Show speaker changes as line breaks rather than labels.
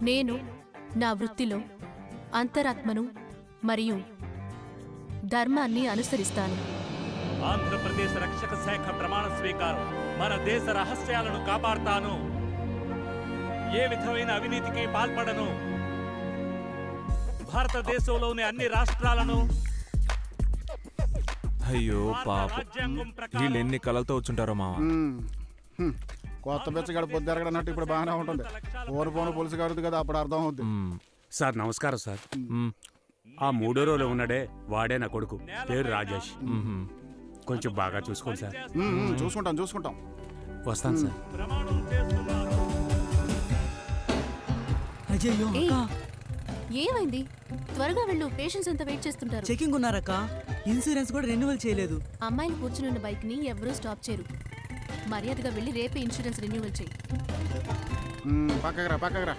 నేను నా వృత్తిలో అంతరాత్మను మరియు ధర్మాన్ని అనుసరిస్తాను.
ఆంధ్రప్రదేశ్ రక్షక శాఖ ప్రమాణ స్వీకారం. మన దేశ రహస్యాలను కాపాడుతాను. ఏ విధమైన అవినీతికి పాల్పడను. భారతదేశంలోని అన్ని రాష్ట్రాలను
అయ్యో పాప,
రాజ్యాంగం
వీళ్ళు ఎన్ని కళలతో వచ్చుంటారో మామ.
కొత్త బెచ్చగాడు పొద్దురగడన్నట్టు ఇప్పుడు బాగానే ఉంటుంది. పోను పులుసు గారుది కదా, అప్పుడు అర్థం అవుద్ది.
సార్ నమస్కారం సార్. ఆ 3వ రోజులో ఉన్నాడే వాడే నా కొడుకు, పేరు రాజేష్. కొంచెం బాగా చూసుకోండి సార్.
చూసుకుంటాం.
వస్తాను సార్.
ప్రమాణం చేస్తున్నారు.
అయ్యయ్యో
ఏయ్,
అక్క,
ఏమైంది? త్వరగా వెళ్ళు, పేషెంట్స్ అంతా వెయిట్ చేస్తుంటారు.
చెకింగ్ ఉన్నారక్క. ఇన్సూరెన్స్ కూడా రెన్యువల్ చేయలేదు.
అమ్మాయిలు కూర్చున్న బైక్ ని ఎవరూ స్టాప్ చేయరు. మర్యాదగా వెళ్ళి రేపే ఇన్సూరెన్స్ రెన్యువల్ చేయి.
పక్కకు రా